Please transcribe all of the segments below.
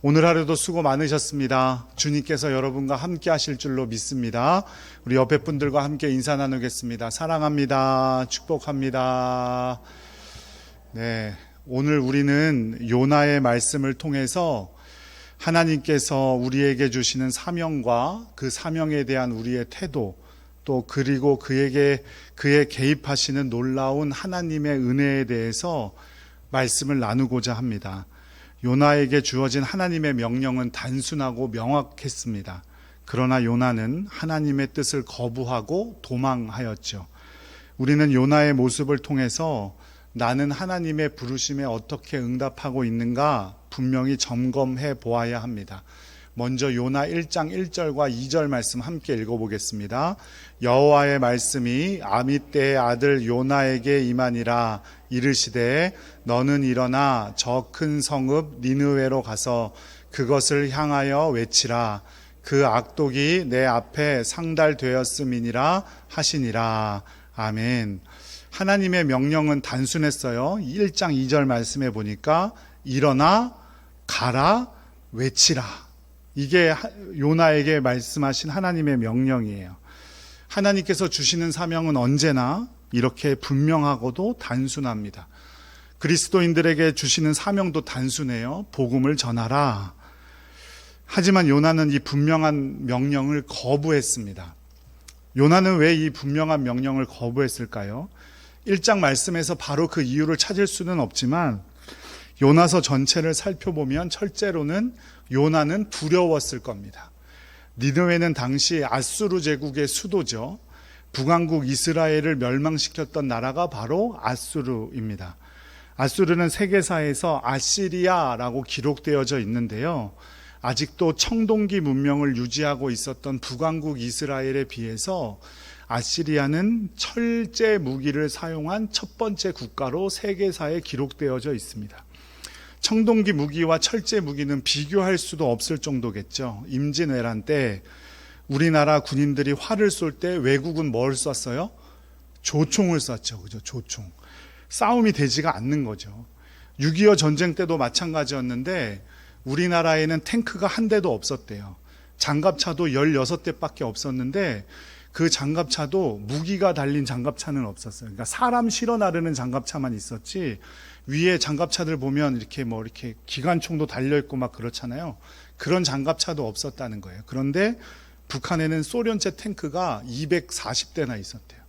오늘 하루도 수고 많으셨습니다. 주님께서 여러분과 함께 하실 줄로 믿습니다. 우리 옆에 분들과 함께 인사 나누겠습니다. 사랑합니다. 축복합니다. 네, 오늘 우리는 요나의 말씀을 통해서 하나님께서 우리에게 주시는 사명과 그 사명에 대한 우리의 태도, 또 그리고 그의 개입하시는 놀라운 하나님의 은혜에 대해서 말씀을 나누고자 합니다. 요나에게 주어진 하나님의 명령은 단순하고 명확했습니다. 그러나 요나는 하나님의 뜻을 거부하고 도망하였죠. 우리는 요나의 모습을 통해서 나는 하나님의 부르심에 어떻게 응답하고 있는가 분명히 점검해 보아야 합니다. 먼저 요나 1장 1절과 2절 말씀 함께 읽어보겠습니다. 여호와의 말씀이 아미떼의 아들 요나에게 임하니라. 이르시되 너는 일어나 저 큰 성읍 니느웨로 가서 그것을 향하여 외치라. 그 악독이 내 앞에 상달되었음이니라 하시니라. 아멘. 하나님의 명령은 단순했어요. 1장 2절 말씀에 보니까 일어나 가라 외치라. 이게 요나에게 말씀하신 하나님의 명령이에요. 하나님께서 주시는 사명은 언제나 이렇게 분명하고도 단순합니다. 그리스도인들에게 주시는 사명도 단순해요. 복음을 전하라. 하지만 요나는 이 분명한 명령을 거부했습니다. 요나는 왜 이 분명한 명령을 거부했을까요? 1장 말씀에서 바로 그 이유를 찾을 수는 없지만 요나서 전체를 살펴보면 첫째로는 요나는 두려웠을 겁니다. 니느웨는 당시 아수르 제국의 수도죠. 북왕국 이스라엘을 멸망시켰던 나라가 바로 아수르입니다. 아수르는 세계사에서 아시리아라고 기록되어져 있는데요. 아직도 청동기 문명을 유지하고 있었던 북왕국 이스라엘에 비해서 아시리아는 철제 무기를 사용한 첫 번째 국가로 세계사에 기록되어져 있습니다. 청동기 무기와 철제 무기는 비교할 수도 없을 정도겠죠. 임진왜란 때 우리나라 군인들이 활을 쏠 때 외국은 뭘 썼어요? 조총을 썼죠. 그죠? 조총. 싸움이 되지가 않는 거죠. 6.25 전쟁 때도 마찬가지였는데 우리나라에는 탱크가 한 대도 없었대요. 장갑차도 16대밖에 없었는데 그 장갑차도 무기가 달린 장갑차는 없었어요. 그러니까 사람 실어 나르는 장갑차만 있었지 위에 장갑차들 보면 이렇게 기관총도 달려있고 막 그렇잖아요. 그런 장갑차도 없었다는 거예요. 그런데 북한에는 소련제 탱크가 240대나 있었대요.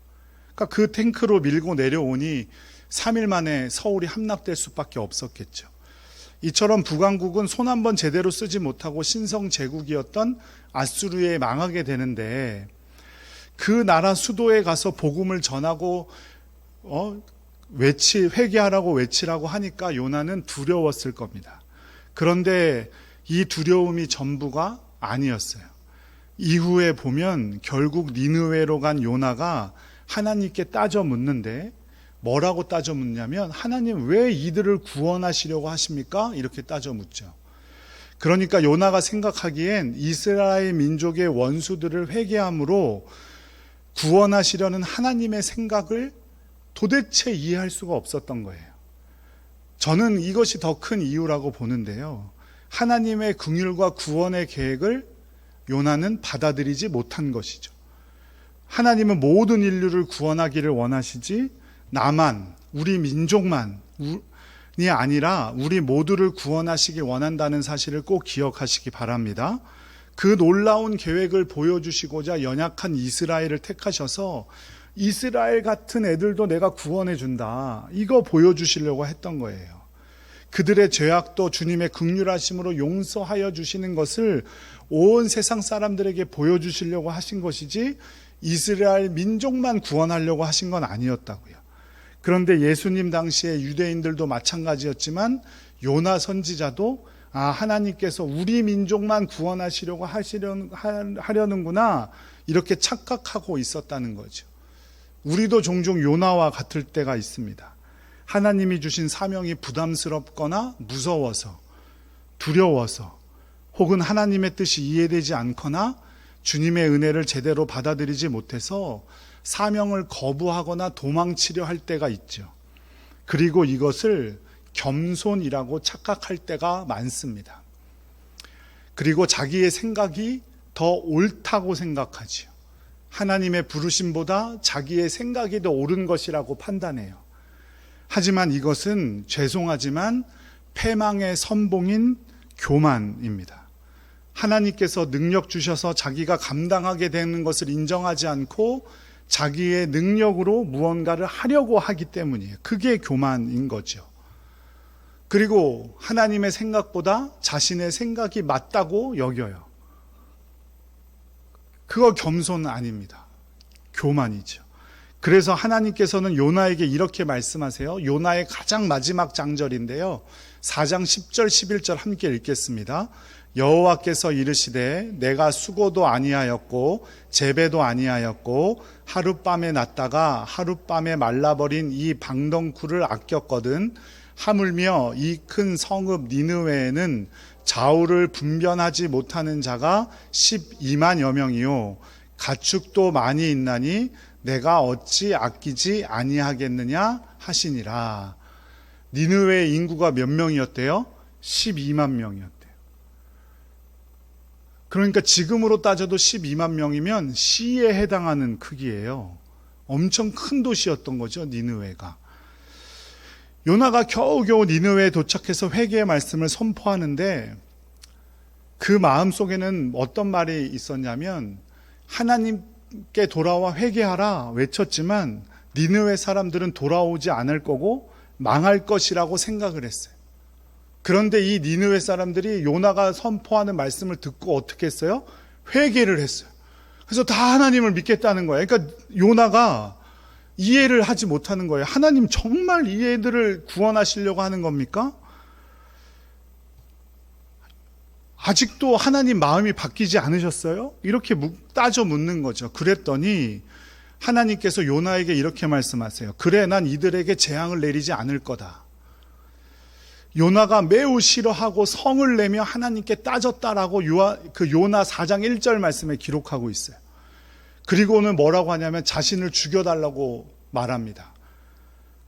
그러니까 그 탱크로 밀고 내려오니 3일 만에 서울이 함락될 수밖에 없었겠죠. 이처럼 북왕국은 손 한 번 제대로 쓰지 못하고 신성 제국이었던 아수르에 망하게 되는데 그 나라 수도에 가서 복음을 전하고 회개하라고 외치라고 하니까 요나는 두려웠을 겁니다. 그런데 이 두려움이 전부가 아니었어요. 이후에 보면 결국 니느웨로 간 요나가 하나님께 따져 묻는데 뭐라고 따져 묻냐면 하나님 왜 이들을 구원하시려고 하십니까? 이렇게 따져 묻죠. 그러니까 요나가 생각하기엔 이스라엘 민족의 원수들을 회개함으로 구원하시려는 하나님의 생각을 도대체 이해할 수가 없었던 거예요. 저는 이것이 더 큰 이유라고 보는데요. 하나님의 긍휼과 구원의 계획을 요나는 받아들이지 못한 것이죠. 하나님은 모든 인류를 구원하기를 원하시지 나만, 우리 민족만이 아니라 우리 모두를 구원하시기 원한다는 사실을 꼭 기억하시기 바랍니다. 그 놀라운 계획을 보여주시고자 연약한 이스라엘을 택하셔서 이스라엘 같은 애들도 내가 구원해 준다. 이거 보여주시려고 했던 거예요. 그들의 죄악도 주님의 긍휼하심으로 용서하여 주시는 것을 온 세상 사람들에게 보여주시려고 하신 것이지 이스라엘 민족만 구원하려고 하신 건 아니었다고요. 그런데 예수님 당시에 유대인들도 마찬가지였지만 요나 선지자도 하나님께서 우리 민족만 구원하시려고 하려는구나 이렇게 착각하고 있었다는 거죠. 우리도 종종 요나와 같을 때가 있습니다. 하나님이 주신 사명이 부담스럽거나 무서워서 두려워서 혹은 하나님의 뜻이 이해되지 않거나 주님의 은혜를 제대로 받아들이지 못해서 사명을 거부하거나 도망치려 할 때가 있죠. 그리고 이것을 겸손이라고 착각할 때가 많습니다. 그리고 자기의 생각이 더 옳다고 생각하지요. 하나님의 부르심보다 자기의 생각이 더 옳은 것이라고 판단해요. 하지만 이것은 죄송하지만 패망의 선봉인 교만입니다. 하나님께서 능력 주셔서 자기가 감당하게 되는 것을 인정하지 않고 자기의 능력으로 무언가를 하려고 하기 때문이에요. 그게 교만인 거죠. 그리고 하나님의 생각보다 자신의 생각이 맞다고 여겨요. 그거 겸손 아닙니다. 교만이죠. 그래서 하나님께서는 요나에게 이렇게 말씀하세요. 요나의 가장 마지막 장절인데요. 4장 10절 11절 함께 읽겠습니다. 여호와께서 이르시되 내가 수고도 아니하였고 재배도 아니하였고 하룻밤에 났다가 하룻밤에 말라버린 이 방덩쿨을 아꼈거든. 하물며 이 큰 성읍 니느웨에는 좌우를 분변하지 못하는 자가 12만여 명이요 가축도 많이 있나니 내가 어찌 아끼지 아니하겠느냐 하시니라. 니느웨 인구가 몇 명이었대요? 12만 명이었대요. 그러니까 지금으로 따져도 12만 명이면 시에 해당하는 크기예요. 엄청 큰 도시였던 거죠, 니느웨가. 요나가 겨우겨우 니느웨에 도착해서 회개의 말씀을 선포하는데 그 마음속에는 어떤 말이 있었냐면 하나님께 돌아와 회개하라 외쳤지만 니느웨 사람들은 돌아오지 않을 거고 망할 것이라고 생각을 했어요. 그런데 이 니느웨 사람들이 요나가 선포하는 말씀을 듣고 어떻게 했어요? 회개를 했어요. 그래서 다 하나님을 믿겠다는 거예요. 그러니까 요나가 이해를 하지 못하는 거예요. 하나님 정말 이 애들을 구원하시려고 하는 겁니까? 아직도 하나님 마음이 바뀌지 않으셨어요? 이렇게 따져 묻는 거죠. 그랬더니 하나님께서 요나에게 이렇게 말씀하세요. 그래, 난 이들에게 재앙을 내리지 않을 거다. 요나가 매우 싫어하고 성을 내며 하나님께 따졌다라고 요나 4장 1절 말씀에 기록하고 있어요. 그리고는 뭐라고 하냐면 자신을 죽여달라고 말합니다.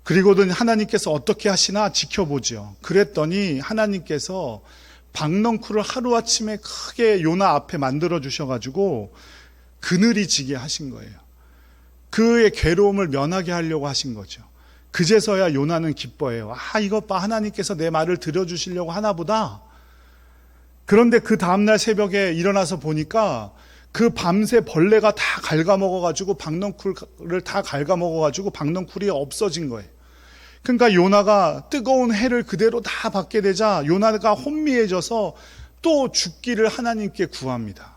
그리고는 하나님께서 어떻게 하시나 지켜보죠. 그랬더니 하나님께서 박넝쿨을 하루아침에 크게 요나 앞에 만들어 주셔가지고 그늘이 지게 하신 거예요. 그의 괴로움을 면하게 하려고 하신 거죠. 그제서야 요나는 기뻐해요. 이것 봐, 하나님께서 내 말을 들어주시려고 하나 보다. 그런데 그 다음날 새벽에 일어나서 보니까 그 밤새 벌레가 다 갉아먹어가지고 박넝쿨을 다 갉아먹어가지고 박넝쿨이 없어진 거예요. 그러니까 요나가 뜨거운 해를 그대로 다 받게 되자 요나가 혼미해져서 또 죽기를 하나님께 구합니다.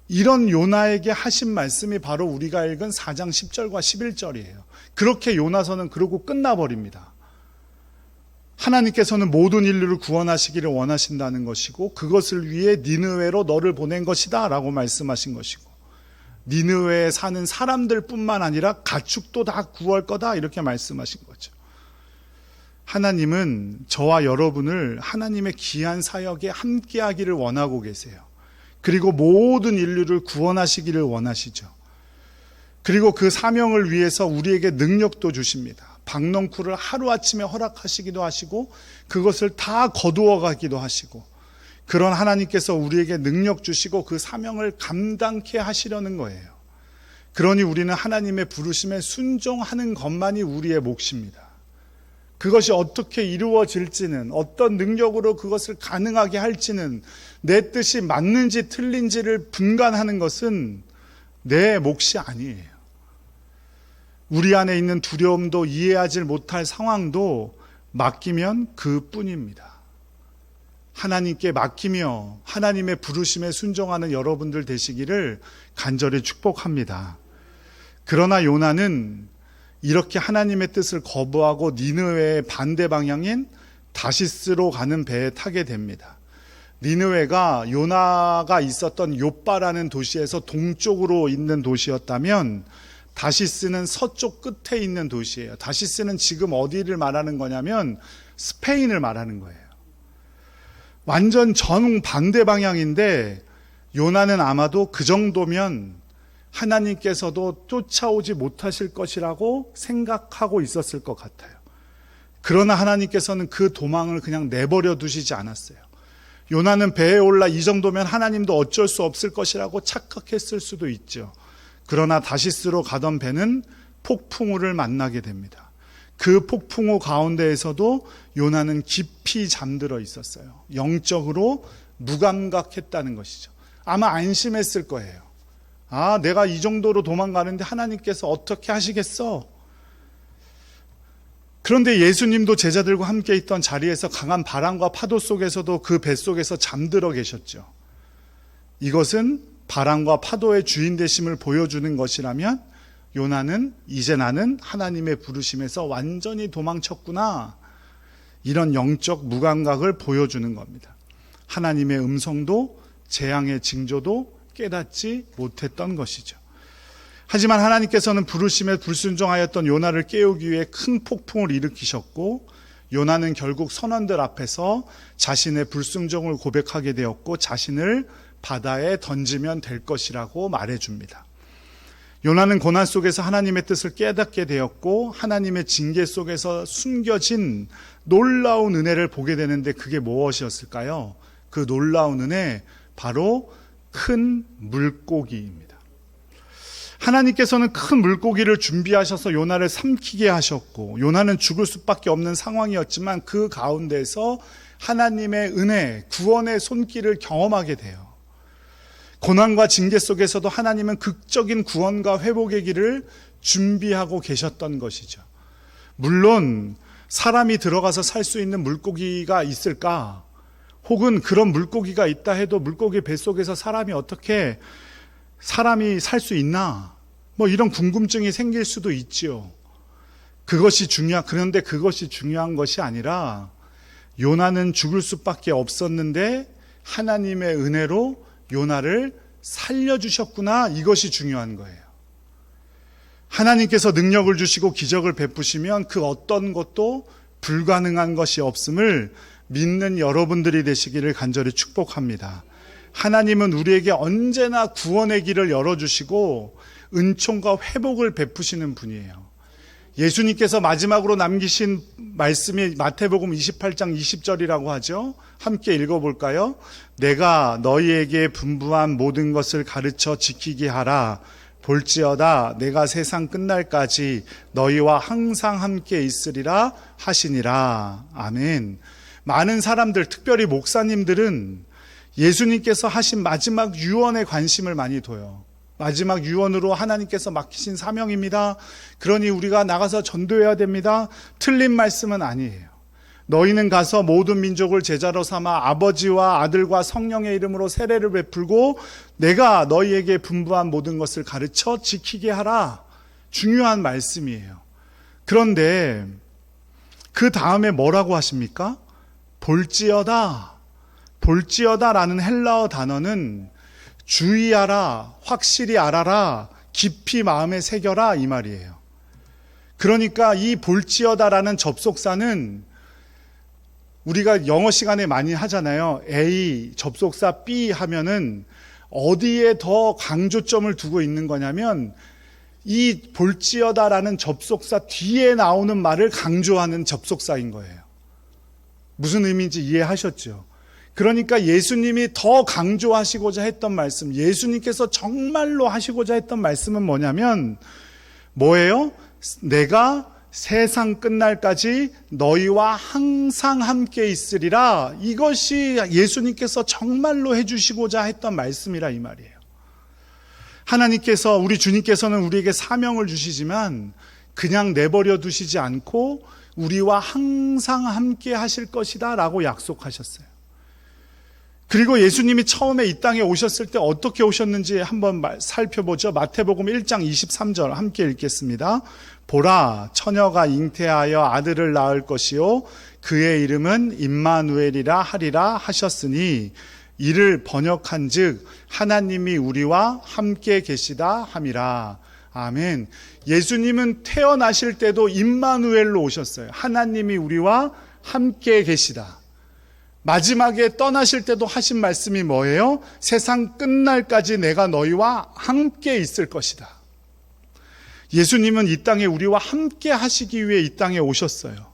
이런 요나에게 하신 말씀이 바로 우리가 읽은 4장 10절과 11절이에요. 그렇게 요나서는 그러고 끝나버립니다. 하나님께서는 모든 인류를 구원하시기를 원하신다는 것이고 그것을 위해 니느웨로 너를 보낸 것이다 라고 말씀하신 것이고 니느웨에 사는 사람들 뿐만 아니라 가축도 다 구할 거다 이렇게 말씀하신 거죠. 하나님은 저와 여러분을 하나님의 귀한 사역에 함께하기를 원하고 계세요. 그리고 모든 인류를 구원하시기를 원하시죠. 그리고 그 사명을 위해서 우리에게 능력도 주십니다. 박넝쿨을 하루아침에 허락하시기도 하시고 그것을 다 거두어 가기도 하시고 그런 하나님께서 우리에게 능력 주시고 그 사명을 감당케 하시려는 거예요. 그러니 우리는 하나님의 부르심에 순종하는 것만이 우리의 몫입니다. 그것이 어떻게 이루어질지는 어떤 능력으로 그것을 가능하게 할지는 내 뜻이 맞는지 틀린지를 분간하는 것은 내 몫이 아니에요. 우리 안에 있는 두려움도 이해하지 못할 상황도 맡기면 그뿐입니다. 하나님께 맡기며 하나님의 부르심에 순종하는 여러분들 되시기를 간절히 축복합니다. 그러나 요나는 이렇게 하나님의 뜻을 거부하고 니느웨의 반대 방향인 다시스로 가는 배에 타게 됩니다. 니느웨가 요나가 있었던 욥바라는 도시에서 동쪽으로 있는 도시였다면 다시스는 서쪽 끝에 있는 도시예요. 다시스는 지금 어디를 말하는 거냐면 스페인을 말하는 거예요. 완전 정반대 방향인데 요나는 아마도 그 정도면 하나님께서도 쫓아오지 못하실 것이라고 생각하고 있었을 것 같아요. 그러나 하나님께서는 그 도망을 그냥 내버려 두시지 않았어요. 요나는 배에 올라 이 정도면 하나님도 어쩔 수 없을 것이라고 착각했을 수도 있죠. 그러나 다시스로 가던 배는 폭풍우를 만나게 됩니다. 그 폭풍우 가운데에서도 요나는 깊이 잠들어 있었어요. 영적으로 무감각했다는 것이죠. 아마 안심했을 거예요. 아, 내가 이 정도로 도망가는데 하나님께서 어떻게 하시겠어? 그런데 예수님도 제자들과 함께 있던 자리에서 강한 바람과 파도 속에서도 그 뱃속에서 잠들어 계셨죠. 이것은 바람과 파도의 주인 되심을 보여주는 것이라면 요나는 이제 나는 하나님의 부르심에서 완전히 도망쳤구나, 이런 영적 무감각을 보여주는 겁니다. 하나님의 음성도 재앙의 징조도 깨닫지 못했던 것이죠. 하지만 하나님께서는 부르심에 불순종하였던 요나를 깨우기 위해 큰 폭풍을 일으키셨고, 요나는 결국 선원들 앞에서 자신의 불순종을 고백하게 되었고 자신을 바다에 던지면 될 것이라고 말해줍니다. 요나는 고난 속에서 하나님의 뜻을 깨닫게 되었고 하나님의 징계 속에서 숨겨진 놀라운 은혜를 보게 되는데, 그게 무엇이었을까요? 그 놀라운 은혜, 바로 큰 물고기입니다. 하나님께서는 큰 물고기를 준비하셔서 요나를 삼키게 하셨고, 요나는 죽을 수밖에 없는 상황이었지만 그 가운데서 하나님의 은혜, 구원의 손길을 경험하게 돼요. 고난과 징계 속에서도 하나님은 극적인 구원과 회복의 길을 준비하고 계셨던 것이죠. 물론 사람이 들어가서 살 수 있는 물고기가 있을까? 혹은 그런 물고기가 있다 해도 물고기 뱃속에서 어떻게 사람이 살 수 있나? 이런 궁금증이 생길 수도 있지요. 그런데 그것이 중요한 것이 아니라, 요나는 죽을 수밖에 없었는데 하나님의 은혜로 요나를 살려주셨구나, 이것이 중요한 거예요. 하나님께서 능력을 주시고 기적을 베푸시면 그 어떤 것도 불가능한 것이 없음을 믿는 여러분들이 되시기를 간절히 축복합니다. 하나님은 우리에게 언제나 구원의 길을 열어주시고 은총과 회복을 베푸시는 분이에요. 예수님께서 마지막으로 남기신 말씀이 마태복음 28장 20절이라고 하죠. 함께 읽어볼까요? 내가 너희에게 분부한 모든 것을 가르쳐 지키게 하라. 볼지어다 내가 세상 끝날까지 너희와 항상 함께 있으리라 하시니라. 아멘. 많은 사람들, 특별히 목사님들은 예수님께서 하신 마지막 유언에 관심을 많이 둬요. 마지막 유언으로 하나님께서 맡기신 사명입니다. 그러니 우리가 나가서 전도해야 됩니다. 틀린 말씀은 아니에요. 너희는 가서 모든 민족을 제자로 삼아 아버지와 아들과 성령의 이름으로 세례를 베풀고 내가 너희에게 분부한 모든 것을 가르쳐 지키게 하라. 중요한 말씀이에요. 그런데 그 다음에 뭐라고 하십니까? 볼지어다라는 헬라어 단어는 주의하라, 확실히 알아라, 깊이 마음에 새겨라, 이 말이에요. 그러니까 이 볼지어다라는 접속사는 우리가 영어 시간에 많이 하잖아요. A, 접속사 B 하면은 어디에 더 강조점을 두고 있는 거냐면 이 볼지어다라는 접속사 뒤에 나오는 말을 강조하는 접속사인 거예요. 무슨 의미인지 이해하셨죠? 그러니까 예수님이 더 강조하시고자 했던 말씀, 예수님께서 정말로 하시고자 했던 말씀은 뭐냐면 뭐예요? 내가 세상 끝날까지 너희와 항상 함께 있으리라. 이것이 예수님께서 정말로 해주시고자 했던 말씀이라 이 말이에요. 하나님께서, 우리 주님께서는 우리에게 사명을 주시지만 그냥 내버려 두시지 않고 우리와 항상 함께 하실 것이다 라고 약속하셨어요. 그리고 예수님이 처음에 이 땅에 오셨을 때 어떻게 오셨는지 한번 살펴보죠. 마태복음 1장 23절 함께 읽겠습니다. 보라, 처녀가 잉태하여 아들을 낳을 것이요 그의 이름은 임마누엘이라 하리라 하셨으니 이를 번역한즉 하나님이 우리와 함께 계시다 함이라. 아멘. 예수님은 태어나실 때도 임마누엘로 오셨어요. 하나님이 우리와 함께 계시다. 마지막에 떠나실 때도 하신 말씀이 뭐예요? 세상 끝날까지 내가 너희와 함께 있을 것이다. 예수님은 이 땅에 우리와 함께 하시기 위해 이 땅에 오셨어요.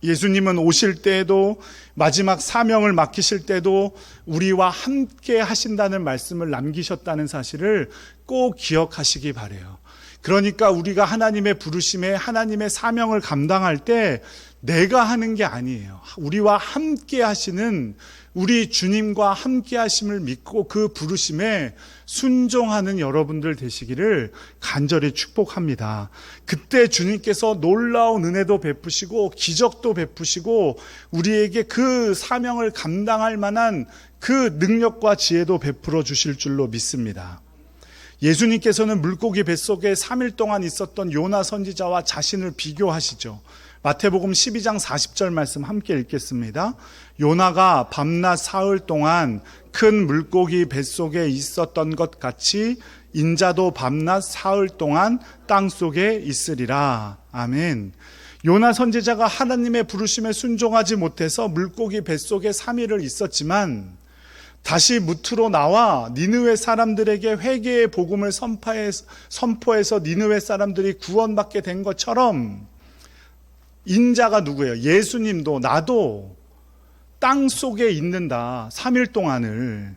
예수님은 오실 때에도 마지막 사명을 맡기실 때도 우리와 함께 하신다는 말씀을 남기셨다는 사실을 꼭 기억하시기 바라요. 그러니까 우리가 하나님의 부르심에 하나님의 사명을 감당할 때 내가 하는 게 아니에요. 우리와 함께 하시는 우리 주님과 함께 하심을 믿고 그 부르심에 순종하는 여러분들 되시기를 간절히 축복합니다. 그때 주님께서 놀라운 은혜도 베푸시고 기적도 베푸시고 우리에게 그 사명을 감당할 만한 그 능력과 지혜도 베풀어 주실 줄로 믿습니다. 예수님께서는 물고기 뱃속에 3일 동안 있었던 요나 선지자와 자신을 비교하시죠. 마태복음 12장 40절 말씀 함께 읽겠습니다. 요나가 밤낮 사흘 동안 큰 물고기 뱃속에 있었던 것 같이 인자도 밤낮 사흘 동안 땅속에 있으리라. 아멘. 요나 선지자가 하나님의 부르심에 순종하지 못해서 물고기 뱃속에 3일을 있었지만 다시 무트로 나와 니느웨 사람들에게 회개의 복음을 선포해서 니느웨 사람들이 구원받게 된 것처럼 인자가 누구예요? 예수님도 나도 땅 속에 있는다. 3일 동안을.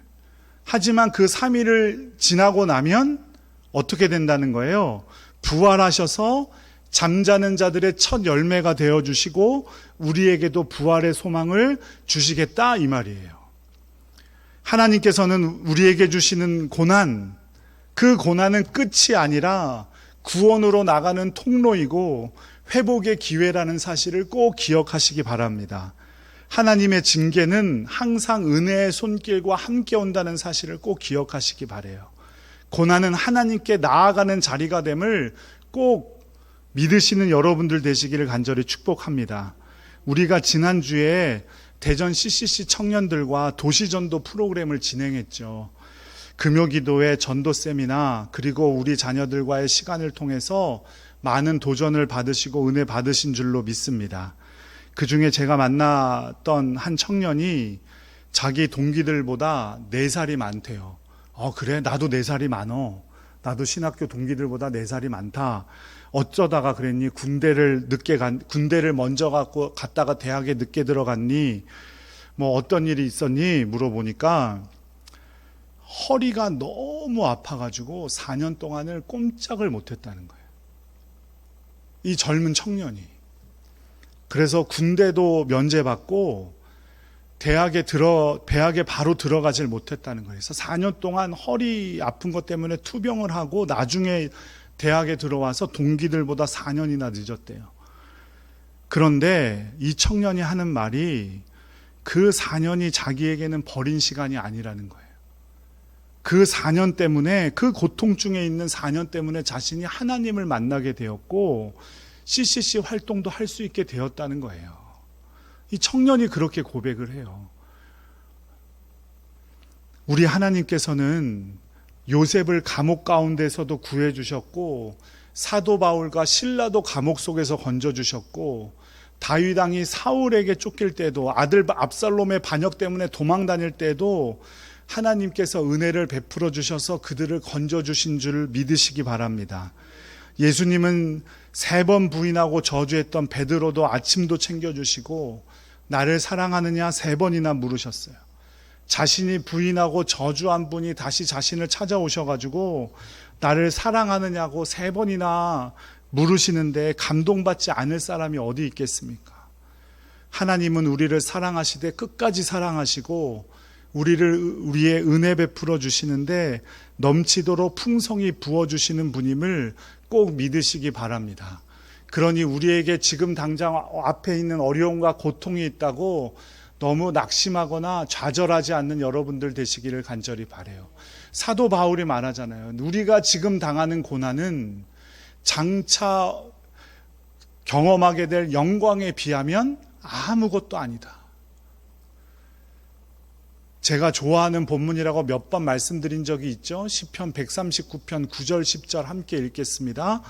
하지만 그 3일을 지나고 나면 어떻게 된다는 거예요? 부활하셔서 잠자는 자들의 첫 열매가 되어주시고 우리에게도 부활의 소망을 주시겠다 이 말이에요. 하나님께서는 우리에게 주시는 고난, 그 고난은 끝이 아니라 구원으로 나가는 통로이고 회복의 기회라는 사실을 꼭 기억하시기 바랍니다. 하나님의 징계는 항상 은혜의 손길과 함께 온다는 사실을 꼭 기억하시기 바라요. 고난은 하나님께 나아가는 자리가 됨을 꼭 믿으시는 여러분들 되시기를 간절히 축복합니다. 우리가 지난주에 대전 CCC 청년들과 도시전도 프로그램을 진행했죠. 금요기도회 전도 세미나 그리고 우리 자녀들과의 시간을 통해서 많은 도전을 받으시고 은혜 받으신 줄로 믿습니다. 그 중에 제가 만났던 한 청년이 자기 동기들보다 4살이 많대요. 그래? 나도 4살이 많어. 나도 신학교 동기들보다 4살이 많다. 어쩌다가 그랬니? 군대를 먼저 갔다가 대학에 늦게 들어갔니? 뭐 어떤 일이 있었니? 물어보니까 허리가 너무 아파가지고 4년 동안을 꼼짝을 못했다는 거예요. 이 젊은 청년이. 그래서 군대도 면제받고 대학에 바로 들어가질 못했다는 거예요. 그래서 4년 동안 허리 아픈 것 때문에 투병을 하고 나중에 대학에 들어와서 동기들보다 4년이나 늦었대요. 그런데 이 청년이 하는 말이 그 4년이 자기에게는 버린 시간이 아니라는 거예요. 그 4년 때문에, 그 고통 중에 있는 4년 때문에 자신이 하나님을 만나게 되었고 CCC 활동도 할 수 있게 되었다는 거예요. 이 청년이 그렇게 고백을 해요. 우리 하나님께서는 요셉을 감옥 가운데서도 구해주셨고 사도 바울과 실라도 감옥 속에서 건져주셨고 다윗 왕이 사울에게 쫓길 때도 아들 압살롬의 반역 때문에 도망 다닐 때도 하나님께서 은혜를 베풀어 주셔서 그들을 건져주신 줄 믿으시기 바랍니다. 예수님은 3번 부인하고 저주했던 베드로도 아침도 챙겨주시고 나를 사랑하느냐 3번이나 물으셨어요. 자신이 부인하고 저주한 분이 다시 자신을 찾아오셔가지고 나를 사랑하느냐고 3번이나 물으시는데 감동받지 않을 사람이 어디 있겠습니까? 하나님은 우리를 사랑하시되 끝까지 사랑하시고 우리의 은혜 베풀어 주시는데 넘치도록 풍성히 부어주시는 분임을 꼭 믿으시기 바랍니다. 그러니 우리에게 지금 당장 앞에 있는 어려움과 고통이 있다고 너무 낙심하거나 좌절하지 않는 여러분들 되시기를 간절히 바라요. 사도 바울이 말하잖아요. 우리가 지금 당하는 고난은 장차 경험하게 될 영광에 비하면 아무것도 아니다. 제가 좋아하는 본문이라고 몇 번 말씀드린 적이 있죠. 시편 139편 9절 10절 함께 읽겠습니다.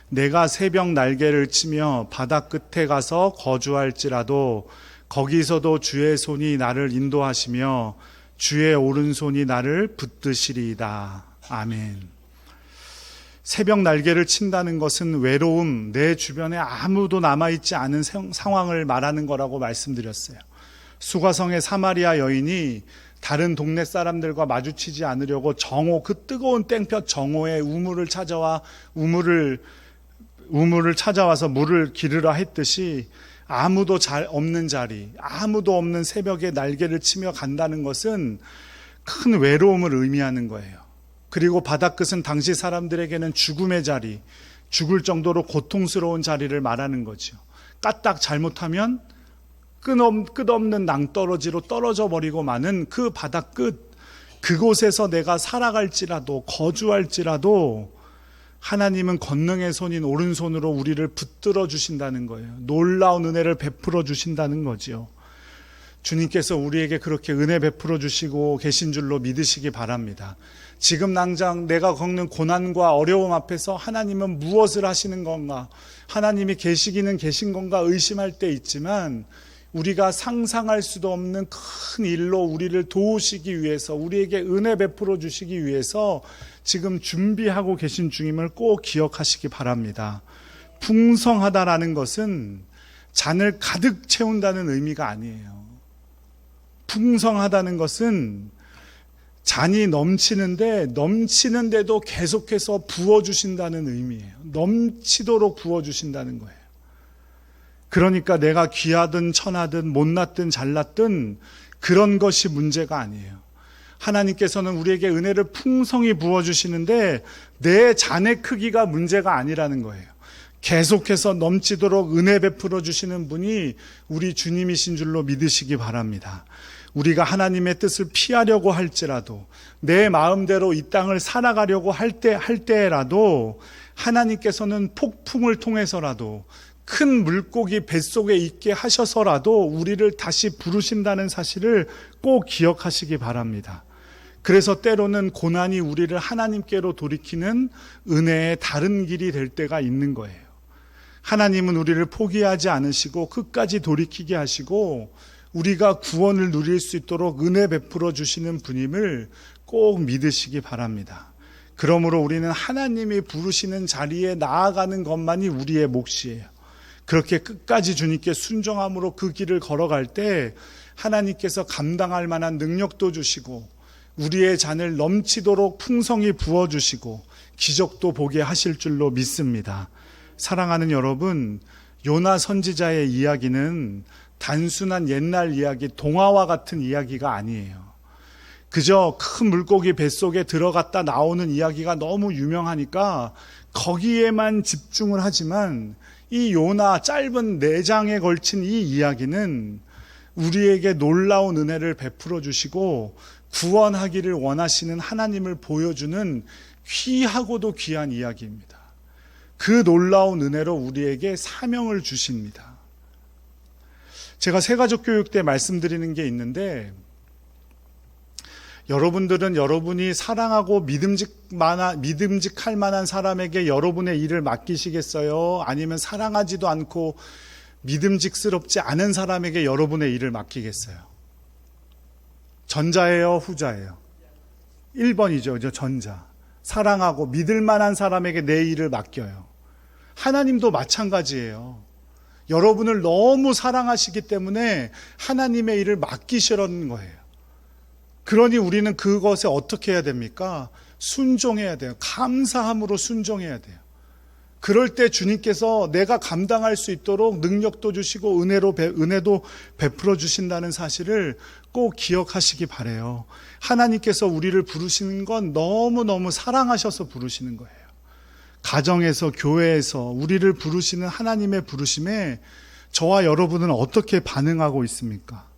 내가 새벽 날개를 치며 바다 끝에 가서 거주할지라도 거기서도 주의 손이 나를 인도하시며 주의 오른손이 나를 붙드시리이다. 아멘. 새벽 날개를 친다는 것은 외로움, 내 주변에 아무도 남아있지 않은 상황을 말하는 거라고 말씀드렸어요. 수가성의 사마리아 여인이 다른 동네 사람들과 마주치지 않으려고 정오, 그 뜨거운 땡볕 정오에 우물을 찾아와서 물을 기르라 했듯이 아무도 없는 자리, 아무도 없는 새벽에 날개를 치며 간다는 것은 큰 외로움을 의미하는 거예요. 그리고 바다끝은 당시 사람들에게는 죽음의 자리, 죽을 정도로 고통스러운 자리를 말하는 거죠. 까딱 잘못하면 끝없는 낭떠러지로 떨어져 버리고 마는 그 바다끝, 그곳에서 내가 살아갈지라도 거주할지라도 하나님은 권능의 손인 오른손으로 우리를 붙들어 주신다는 거예요. 놀라운 은혜를 베풀어 주신다는 거지요. 주님께서 우리에게 그렇게 은혜 베풀어 주시고 계신 줄로 믿으시기 바랍니다. 지금 당장 내가 겪는 고난과 어려움 앞에서 하나님은 무엇을 하시는 건가, 하나님이 계시기는 계신 건가 의심할 때 있지만, 우리가 상상할 수도 없는 큰 일로 우리를 도우시기 위해서, 우리에게 은혜 베풀어 주시기 위해서 지금 준비하고 계신 중임을 꼭 기억하시기 바랍니다. 풍성하다라는 것은 잔을 가득 채운다는 의미가 아니에요. 풍성하다는 것은 잔이 넘치는데도 계속해서 부어주신다는 의미예요. 넘치도록 부어주신다는 거예요. 그러니까 내가 귀하든 천하든 못났든 잘났든 그런 것이 문제가 아니에요. 하나님께서는 우리에게 은혜를 풍성히 부어주시는데 내 잔의 크기가 문제가 아니라는 거예요. 계속해서 넘치도록 은혜 베풀어 주시는 분이 우리 주님이신 줄로 믿으시기 바랍니다. 우리가 하나님의 뜻을 피하려고 할지라도, 내 마음대로 이 땅을 살아가려고 할 때라도 하나님께서는 폭풍을 통해서라도, 큰 물고기 뱃속에 있게 하셔서라도 우리를 다시 부르신다는 사실을 꼭 기억하시기 바랍니다. 그래서 때로는 고난이 우리를 하나님께로 돌이키는 은혜의 다른 길이 될 때가 있는 거예요. 하나님은 우리를 포기하지 않으시고 끝까지 돌이키게 하시고 우리가 구원을 누릴 수 있도록 은혜 베풀어 주시는 분임을 꼭 믿으시기 바랍니다. 그러므로 우리는 하나님이 부르시는 자리에 나아가는 것만이 우리의 몫이에요. 그렇게 끝까지 주님께 순종함으로 그 길을 걸어갈 때 하나님께서 감당할 만한 능력도 주시고 우리의 잔을 넘치도록 풍성히 부어주시고 기적도 보게 하실 줄로 믿습니다. 사랑하는 여러분, 요나 선지자의 이야기는 단순한 옛날 이야기, 동화와 같은 이야기가 아니에요. 그저 큰 물고기 뱃속에 들어갔다 나오는 이야기가 너무 유명하니까 거기에만 집중을 하지만 이 요나 짧은 4장에 걸친 이 이야기는 우리에게 놀라운 은혜를 베풀어 주시고 구원하기를 원하시는 하나님을 보여주는 귀하고도 귀한 이야기입니다. 그 놀라운 은혜로 우리에게 사명을 주십니다. 제가 새가족 교육 때 말씀드리는 게 있는데, 여러분들은 여러분이 사랑하고 믿음직할 만한 사람에게 여러분의 일을 맡기시겠어요? 아니면 사랑하지도 않고 믿음직스럽지 않은 사람에게 여러분의 일을 맡기겠어요? 전자예요, 후자예요? 1번이죠, 전자. 사랑하고 믿을 만한 사람에게 내 일을 맡겨요. 하나님도 마찬가지예요. 여러분을 너무 사랑하시기 때문에 하나님의 일을 맡기시라는 거예요. 그러니 우리는 그것에 어떻게 해야 됩니까? 순종해야 돼요. 감사함으로 순종해야 돼요. 그럴 때 주님께서 내가 감당할 수 있도록 능력도 주시고 은혜도 베풀어 주신다는 사실을 꼭 기억하시기 바라요. 하나님께서 우리를 부르시는 건 너무너무 사랑하셔서 부르시는 거예요. 가정에서, 교회에서 우리를 부르시는 하나님의 부르심에 저와 여러분은 어떻게 반응하고 있습니까?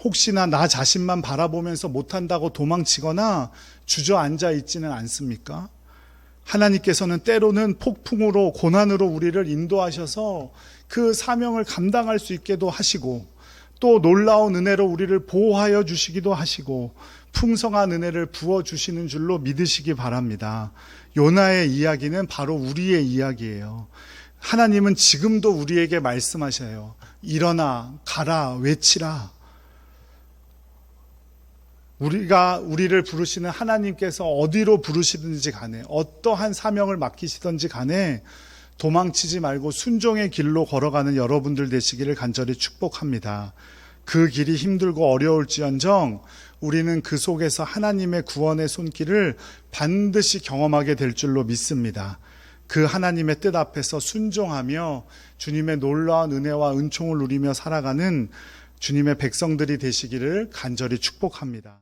혹시나 나 자신만 바라보면서 못한다고 도망치거나 주저앉아 있지는 않습니까? 하나님께서는 때로는 폭풍으로, 고난으로 우리를 인도하셔서 그 사명을 감당할 수 있게도 하시고, 또 놀라운 은혜로 우리를 보호하여 주시기도 하시고 풍성한 은혜를 부어주시는 줄로 믿으시기 바랍니다. 요나의 이야기는 바로 우리의 이야기예요. 하나님은 지금도 우리에게 말씀하셔요. 일어나 가라 외치라. 우리를 부르시는 하나님께서 어디로 부르시든지 간에, 어떠한 사명을 맡기시든지 간에 도망치지 말고 순종의 길로 걸어가는 여러분들 되시기를 간절히 축복합니다. 그 길이 힘들고 어려울지언정 우리는 그 속에서 하나님의 구원의 손길을 반드시 경험하게 될 줄로 믿습니다. 그 하나님의 뜻 앞에서 순종하며 주님의 놀라운 은혜와 은총을 누리며 살아가는 주님의 백성들이 되시기를 간절히 축복합니다.